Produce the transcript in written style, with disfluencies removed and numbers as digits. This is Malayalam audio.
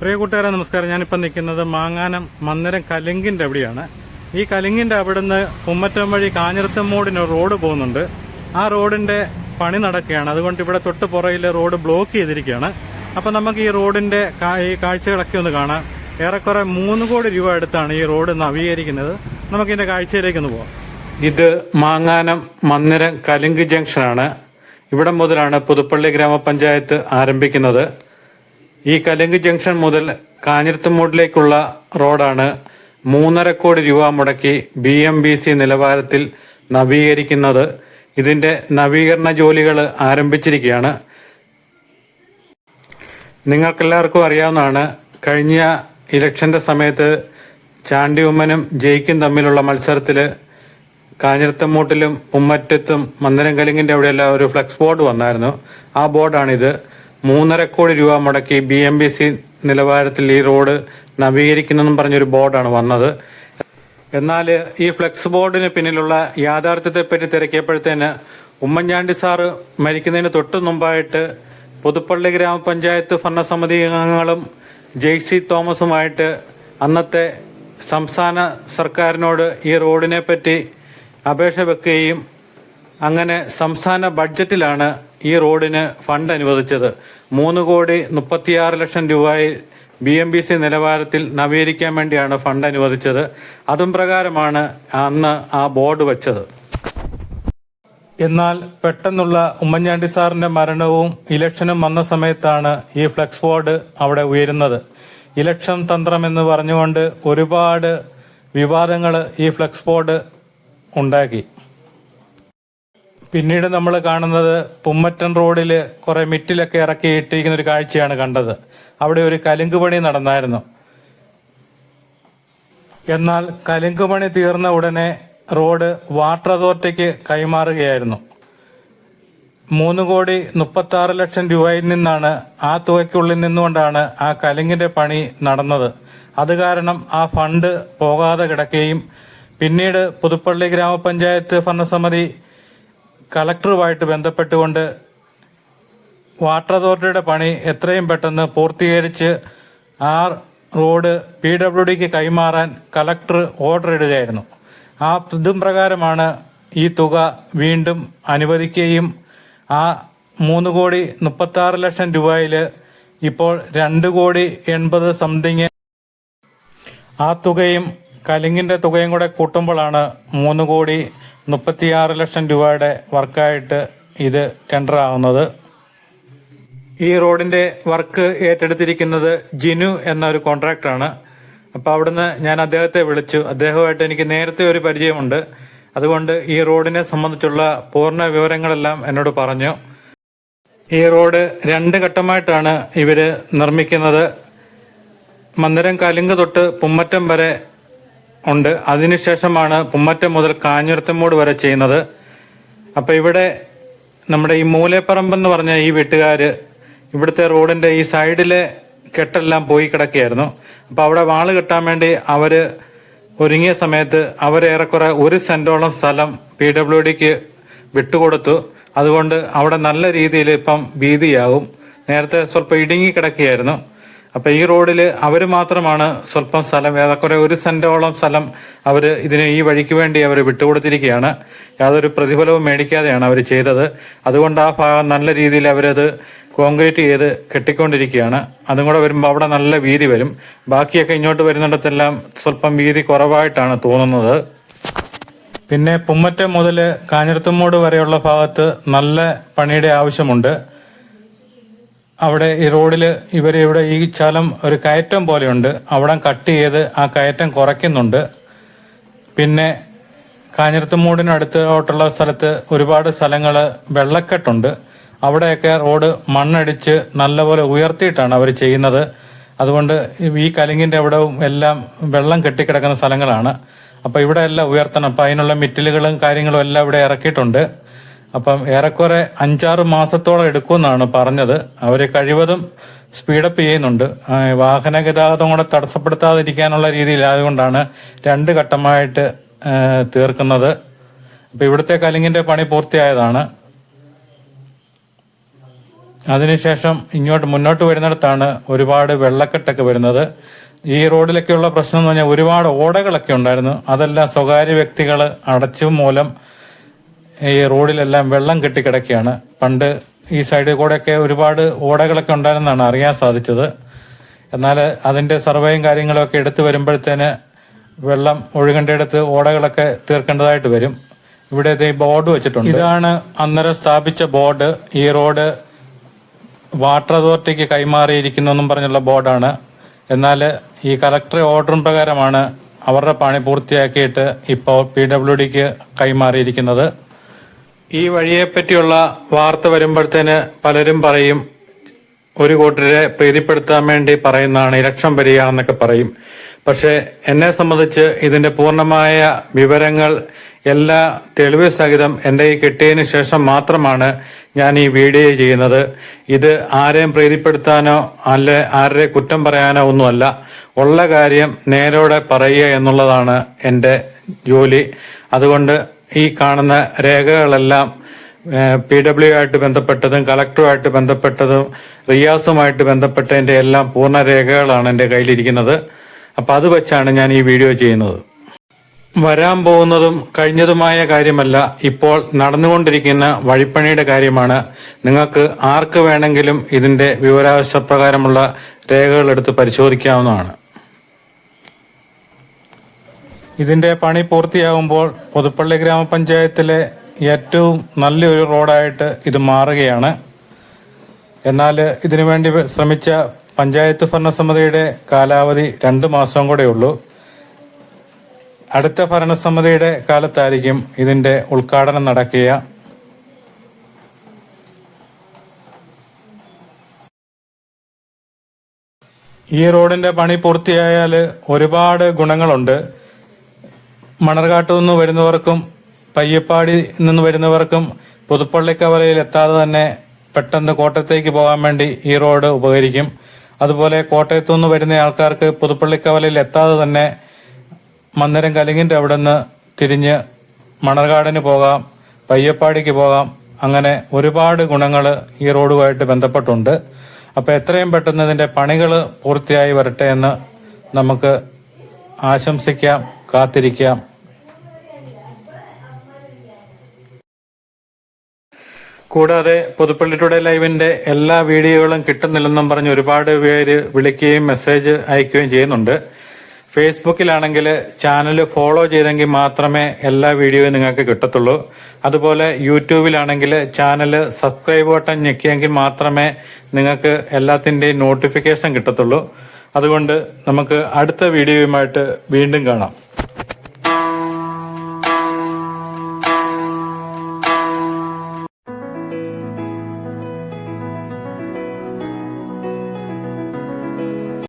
പ്രിയ കൂട്ടുകാരെ നമസ്കാരം. ഞാനിപ്പോൾ നിൽക്കുന്നത് മാങ്ങാനം മന്ദിരം കലുങ്കിന്റെ അവിടെയാണ്. ഈ കലുങ്കിന്റെ അവിടുന്ന് കുമ്മറ്റം വഴി കാഞ്ഞിരത്തമ്മോടിന് റോഡ് പോകുന്നുണ്ട്. ആ റോഡിന്റെ പണി നടക്കുകയാണ്. അതുകൊണ്ട് ഇവിടെ തൊട്ട് പുറകിൽ റോഡ് ബ്ലോക്ക് ചെയ്തിരിക്കുകയാണ്. അപ്പൊ നമുക്ക് ഈ റോഡിന്റെ ഈ കാഴ്ചകളൊക്കെ ഒന്ന് കാണാം. ഏറെക്കുറെ 3 കോടി രൂപ അടുത്താണ് ഈ റോഡ് നവീകരിക്കുന്നത്. നമുക്കിതിന്റെ കാഴ്ചയിലേക്കൊന്ന് പോവാം. ഇത് മാങ്ങാനം മന്ദിരം കലുങ്ക് ജംഗ്ഷനാണ്. ഇവിടെ മുതലാണ് പുതുപ്പള്ളി ഗ്രാമപഞ്ചായത്ത് ആരംഭിക്കുന്നത്. ഈ കലുങ്ക് ജംഗ്ഷൻ മുതൽ കാഞ്ഞിരത്തുമൂടിലേക്കുള്ള റോഡാണ് 3.5 കോടി രൂപ മുടക്കി BMBC നിലവാരത്തിൽ നവീകരിക്കുന്നത്. ഇതിന്റെ നവീകരണ ജോലികൾ ആരംഭിച്ചിരിക്കുകയാണ്. നിങ്ങൾക്കെല്ലാവർക്കും അറിയാവുന്നതാണ്, കഴിഞ്ഞ ഇലക്ഷന്റെ സമയത്ത് ചാണ്ടി ഉമ്മനും ജയിക്കും തമ്മിലുള്ള മത്സരത്തില് കാഞ്ഞിരത്തമ്മൂട്ടിലും ഉമ്മറ്റത്തും മന്ദിരം കലുങ്കിന്റെ അവിടെയെല്ലാം ഒരു ഫ്ലെക്സ് ബോർഡ് വന്നായിരുന്നു. ആ ബോർഡാണിത്. 3.5 കോടി രൂപ മുടക്കി BMBC നിലവാരത്തിൽ ഈ റോഡ് നവീകരിക്കുന്നെന്നും പറഞ്ഞൊരു ബോർഡാണ് വന്നത്. എന്നാൽ ഈ ഫ്ലെക്സ് ബോർഡിന് പിന്നിലുള്ള യാഥാർത്ഥ്യത്തെപ്പറ്റി തിരക്കിയപ്പോഴത്തേന് ഉമ്മൻചാണ്ടി സാറ് മരിക്കുന്നതിന് തൊട്ടു മുമ്പായിട്ട് പുതുപ്പള്ളി ഗ്രാമപഞ്ചായത്ത് ഭരണസമിതി അംഗങ്ങളും JC തോമസുമായിട്ട് അന്നത്തെ സംസ്ഥാന സർക്കാരിനോട് ഈ റോഡിനെ പറ്റി അപേക്ഷ വെക്കുകയും അങ്ങനെ സംസ്ഥാന ബഡ്ജറ്റിലാണ് ഈ റോഡിന് ഫണ്ട് അനുവദിച്ചത്. 3,36,00,000 രൂപയിൽ BMBC നിലവാരത്തിൽ നവീകരിക്കാൻ വേണ്ടിയാണ് ഫണ്ട് അനുവദിച്ചത്. അതും പ്രകാരമാണ് അന്ന് ആ ബോർഡ് വെച്ചത്. എന്നാൽ പെട്ടെന്നുള്ള ഉമ്മൻചാണ്ടി സാറിന്റെ മരണവും ഇലക്ഷനും വന്ന സമയത്താണ് ഈ ഫ്ലെക്സ് ബോർഡ് അവിടെ ഉയരുന്നത്. ഇലക്ഷൻ തന്ത്രം എന്ന് പറഞ്ഞുകൊണ്ട് ഒരുപാട് വിവാദങ്ങൾ ഈ ഫ്ലെക്സ് ബോർഡ് ഉണ്ടാക്കി. പിന്നീട് നമ്മൾ കാണുന്നത് പുമ്മറ്റൻ റോഡിൽ കുറെ മിറ്റിലൊക്കെ ഇറക്കി ഇട്ടിരിക്കുന്ന ഒരു കാഴ്ചയാണ് കണ്ടത്. അവിടെ ഒരു കലുങ്ക് പണി നടന്നായിരുന്നു. എന്നാൽ കലുങ്ക് പണി തീർന്ന ഉടനെ റോഡ് വാട്ടർ അതോറിറ്റിക്ക് കൈമാറുകയായിരുന്നു. 3,36,00,000 രൂപയിൽ നിന്നാണ്, ആ തുകയ്ക്കുള്ളിൽ നിന്നുകൊണ്ടാണ് ആ കലുങ്കിന്റെ പണി നടന്നത്. അത് കാരണം ആ ഫണ്ട് പോകാതെ കിടക്കുകയും പിന്നീട് പുതുപ്പള്ളി ഗ്രാമപഞ്ചായത്ത് ഭരണസമിതി കളക്ടറുമായിട്ട് ബന്ധപ്പെട്ടുകൊണ്ട് വാട്ടർ അതോറിറ്റിയുടെ പണി എത്രയും പെട്ടെന്ന് പൂർത്തീകരിച്ച് ആ റോഡ് PWDക്ക് കൈമാറാൻ കളക്ടർ ഓർഡർ ഇടുകയായിരുന്നു. ആ ഇതും പ്രകാരമാണ് ഈ തുക വീണ്ടും അനുവദിക്കുകയും ആ 3,36,00,000 രൂപയിൽ ഇപ്പോൾ 2,80,00,000 സംതിങ് ആ തുകയും കലുങ്കിന്റെ തുകയും കൂടെ കൂട്ടുമ്പോഴാണ് 3,36,00,000 രൂപയുടെ വർക്കായിട്ട് ഇത് ടെൻഡർ ആവുന്നത്. ഈ റോഡിന്റെ വർക്ക് ഏറ്റെടുത്തിരിക്കുന്നത് ജിനു എന്നൊരു കോൺട്രാക്ടറാണ്. അപ്പോൾ അവിടുന്ന് ഞാൻ അദ്ദേഹത്തെ വിളിച്ചു. അദ്ദേഹമായിട്ട് എനിക്ക് നേരത്തെ ഒരു പരിചയമുണ്ട്. അതുകൊണ്ട് ഈ റോഡിനെ സംബന്ധിച്ചുള്ള പൂർണ്ണ വിവരങ്ങളെല്ലാം എന്നോട് പറഞ്ഞു. ഈ റോഡ് 2 ഘട്ടമായിട്ടാണ് ഇവര് നിർമ്മിക്കുന്നത്. മന്ദിരം കലുങ്ക് തൊട്ട് പുമ്മറ്റം വരെ ഉണ്ട്. അതിനുശേഷമാണ് പുമ്മറ്റം മുതൽ കാഞ്ഞിരത്തമ്മൂട് വരെ ചെയ്യുന്നത്. അപ്പൊ ഇവിടെ നമ്മുടെ ഈ മൂലേപ്പറമ്പെന്ന് പറഞ്ഞ ഈ വീട്ടുകാര് ഇവിടുത്തെ റോഡിന്റെ ഈ സൈഡിലെ കെട്ടെല്ലാം പോയി കിടക്കുകയായിരുന്നു. അപ്പൊ അവിടെ വാള് കെട്ടാൻ വേണ്ടി അവര് ഒരുങ്ങിയ സമയത്ത് അവരേറെക്കുറെ 1 സെന്റോളം സ്ഥലം PWDക്ക് വിട്ടുകൊടുത്തു. അതുകൊണ്ട് അവിടെ നല്ല രീതിയിൽ ഇപ്പം വീതിയാകും. നേരത്തെ സ്വല്പം ഇടുങ്ങി കിടക്കുകയായിരുന്നു. അപ്പൊ ഈ റോഡില് അവര് മാത്രമാണ് സ്വല്പം സ്ഥലം, ഏറെക്കുറെ 1 സെന്റോളം സ്ഥലം അവര് ഇതിന് ഈ വഴിക്ക് വേണ്ടി അവർ വിട്ടുകൊടുത്തിരിക്കുകയാണ്. യാതൊരു പ്രതിഫലവും മേടിക്കാതെയാണ് അവർ ചെയ്തത്. അതുകൊണ്ട് ആ ഭാഗം നല്ല രീതിയിൽ അവരത് കോൺക്രീറ്റ് ചെയ്ത് കെട്ടിക്കൊണ്ടിരിക്കുകയാണ്. അതും കൂടെ വരുമ്പോൾ അവിടെ നല്ല വീതി വരും. ബാക്കിയൊക്കെ ഇങ്ങോട്ട് വരുന്നിടത്തെല്ലാം സ്വല്പം വീതി കുറവായിട്ടാണ് തോന്നുന്നത്. പിന്നെ പുമ്മറ്റം മുതൽ കാഞ്ഞിരത്തുമൂട് വരെയുള്ള ഭാഗത്ത് നല്ല പണിയുടെ ആവശ്യമുണ്ട്. അവിടെ ഈ റോഡിൽ ഇവിടെ ഈ ചലം ഒരു കയറ്റം പോലെയുണ്ട്. അവിടെ കട്ട് ചെയ്ത് ആ കയറ്റം കുറയ്ക്കുന്നുണ്ട്. പിന്നെ കാഞ്ഞിരത്തുമൂടിനടുത്തോട്ടുള്ള സ്ഥലത്ത് ഒരുപാട് സ്ഥലങ്ങൾ വെള്ളക്കെട്ടുണ്ട്. അവിടെയൊക്കെ റോഡ് മണ്ണടിച്ച് നല്ലപോലെ ഉയർത്തിയിട്ടാണ് അവർ ചെയ്യുന്നത്. അതുകൊണ്ട് ഈ കലുങ്കിന്റെ അവിടവും എല്ലാം വെള്ളം കെട്ടിക്കിടക്കുന്ന സ്ഥലങ്ങളാണ്. അപ്പൊ ഇവിടെ എല്ലാം ഉയർത്തണം. അപ്പൊ അതിനുള്ള മെറ്റീരിയലുകളും കാര്യങ്ങളും എല്ലാം ഇവിടെ ഇറക്കിയിട്ടുണ്ട്. അപ്പം ഏറെക്കുറെ 5-6 മാസത്തോളം എടുക്കുമെന്നാണ് പറഞ്ഞത്. അവര് കഴിവതും സ്പീഡപ്പ് ചെയ്യുന്നുണ്ട്. വാഹന ഗതാഗതം കൂടെ തടസ്സപ്പെടുത്താതിരിക്കാനുള്ള രീതിയിൽ ആയതുകൊണ്ടാണ് 2 ഘട്ടമായിട്ട് തീർക്കുന്നത്. അപ്പൊ ഇവിടുത്തെ കലുങ്കിന്റെ പണി പൂർത്തിയായതാണ്. അതിനുശേഷം ഇങ്ങോട്ട് മുന്നോട്ട് വരുന്നിടത്താണ് ഒരുപാട് വെള്ളക്കെട്ടൊക്കെ വരുന്നത്. ഈ റോഡിലൊക്കെയുള്ള പ്രശ്നം എന്ന് പറഞ്ഞാൽ ഒരുപാട് ഓടകളൊക്കെ ഉണ്ടായിരുന്നു. അതെല്ലാം സ്വകാര്യ വ്യക്തികൾ അടച്ചു മൂലം ഈ റോഡിലെല്ലാം വെള്ളം കെട്ടിക്കിടക്കുകയാണ്. പണ്ട് ഈ സൈഡിൽ കൂടെയൊക്കെ ഒരുപാട് ഓടകളൊക്കെ ഉണ്ടായിരുന്നാണ് അറിയാൻ സാധിച്ചത്. എന്നാൽ അതിന്റെ സർവേയും കാര്യങ്ങളും ഒക്കെ എടുത്തു വരുമ്പോഴത്തേന് വെള്ളം ഒഴുകേണ്ടടുത്ത് ഓടകളൊക്കെ തീർക്കേണ്ടതായിട്ട് വരും. ഇവിടെ ഈ ബോർഡ് വെച്ചിട്ടുണ്ട്. ഇതാണ് അന്നേരം സ്ഥാപിച്ച ബോർഡ്. ഈ റോഡ് വാട്ടർ അതോറിറ്റിക്ക് കൈമാറിയിരിക്കുന്നു എന്നും പറഞ്ഞുള്ള ബോർഡാണ്. എന്നാൽ ഈ കളക്ടർ ഓർഡറും പ്രകാരമാണ് അവരുടെ പണി പൂർത്തിയാക്കിയിട്ട് ഇപ്പോൾ PWDക്ക് കൈമാറിയിരിക്കുന്നത്. ഈ വഴിയെപ്പറ്റിയുള്ള വാർത്ത വരുമ്പോഴത്തേന് പലരും പറയും ഒരു കൂട്ടരെ പ്രീതിപ്പെടുത്താൻ വേണ്ടി പറയുന്നതാണ്, ഇലക്ഷൻ വരികയാണെന്നൊക്കെ പറയും. പക്ഷെ എന്നെ സംബന്ധിച്ച് ഇതിന്റെ പൂർണ്ണമായ വിവരങ്ങൾ എല്ലാ തെളിവ് സഹിതം എന്റെ ഈ കിട്ടിയതിനു ശേഷം മാത്രമാണ് ഞാൻ ഈ വീഡിയോ ചെയ്യുന്നത്. ഇത് ആരെയും പ്രീതിപ്പെടുത്താനോ അല്ല ആരുടെ കുറ്റം പറയാനോ ഒന്നുമല്ല. ഉള്ള കാര്യം നേരോടെ പറയുക എന്നുള്ളതാണ് എന്റെ ജോലി. അതുകൊണ്ട് ഈ കാണുന്ന രേഖകളെല്ലാം PW ആയിട്ട് ബന്ധപ്പെട്ടതും കളക്ടറുമായിട്ട് ബന്ധപ്പെട്ടതും റിയാസുമായിട്ട് ബന്ധപ്പെട്ടതിന്റെ എല്ലാം പൂർണ്ണ രേഖകളാണ് എന്റെ കയ്യിലിരിക്കുന്നത്. അപ്പൊ അത് വെച്ചാണ് ഞാൻ ഈ വീഡിയോ ചെയ്യുന്നത്. വരാൻ പോകുന്നതും കഴിഞ്ഞതുമായ കാര്യമല്ല, ഇപ്പോൾ നടന്നുകൊണ്ടിരിക്കുന്ന വഴിപ്പണിയുടെ കാര്യമാണ്. നിങ്ങൾക്ക് ആർക്ക് വേണമെങ്കിലും ഇതിന്റെ വിവരാവകാശപ്രകാരമുള്ള രേഖകൾ എടുത്ത് പരിശോധിക്കാവുന്നതാണ്. ഇതിന്റെ പണി പൂർത്തിയാകുമ്പോൾ പുതുപ്പള്ളി ഗ്രാമപഞ്ചായത്തിലെ ഏറ്റവും നല്ലൊരു റോഡായിട്ട് ഇത് മാറുകയാണ്. എന്നാൽ ഇതിനുവേണ്ടി ശ്രമിച്ച പഞ്ചായത്ത് ഭരണസമിതിയുടെ കാലാവധി 2 മാസം കൂടെ ഉള്ളൂ. അടുത്ത ഭരണസമിതിയുടെ കാലത്തായിരിക്കും ഇതിന്റെ ഉദ്ഘാടനം നടക്കുക. ഈ റോഡിന്റെ പണി പൂർത്തിയായാൽ ഒരുപാട് ഗുണങ്ങളുണ്ട്. മണർകാട്ടു നിന്ന് വരുന്നവർക്കും പയ്യപ്പാടി നിന്ന് വരുന്നവർക്കും പുതുപ്പള്ളി കവലയിൽ എത്താതെ തന്നെ പെട്ടെന്ന് കോട്ടയത്തേക്ക് പോകാൻ വേണ്ടി ഈ റോഡ് ഉപകരിക്കും. അതുപോലെ കോട്ടയത്തു നിന്ന് വരുന്ന ആൾക്കാർക്ക് പുതുപ്പള്ളി കവലയിൽ എത്താതെ തന്നെ മന്ദിരം കലിങ്ങിന്റെ അവിടെ നിന്ന് തിരിഞ്ഞ് മണർകാടിന് പോകാം, പയ്യപ്പാടിക്ക് പോകാം. അങ്ങനെ ഒരുപാട് ഗുണങ്ങൾ ഈ റോഡുമായിട്ട് ബന്ധപ്പെട്ടുണ്ട്. അപ്പോൾ എത്രയും പെട്ടെന്ന് ഇതിന്റെ പണികൾ പൂർത്തിയായി വരട്ടെ എന്ന് നമുക്ക് ആശംസിക്കാം, കാത്തിരിക്കാം. കൂടാതെ പുതുപ്പള്ളി ടുഡേ ലൈവിന്റെ എല്ലാ വീഡിയോകളും കിട്ടുന്നില്ലെന്നും പറഞ്ഞ് ഒരുപാട് പേര് വിളിക്കുകയും മെസ്സേജ് അയക്കുകയും ചെയ്യുന്നുണ്ട്. ഫേസ്ബുക്കിലാണെങ്കിൽ ചാനൽ ഫോളോ ചെയ്തെങ്കിൽ മാത്രമേ എല്ലാ വീഡിയോയും നിങ്ങൾക്ക് കിട്ടത്തുള്ളൂ. അതുപോലെ യൂട്യൂബിലാണെങ്കിൽ ചാനൽ സബ്സ്ക്രൈബ് ബട്ടൺ ഞെക്കിയെങ്കിൽ മാത്രമേ നിങ്ങൾക്ക് എല്ലാത്തിൻ്റെയും നോട്ടിഫിക്കേഷൻ കിട്ടത്തുള്ളൂ. അതുകൊണ്ട് നമുക്ക് അടുത്ത വീഡിയോയുമായിട്ട് വീണ്ടും കാണാം.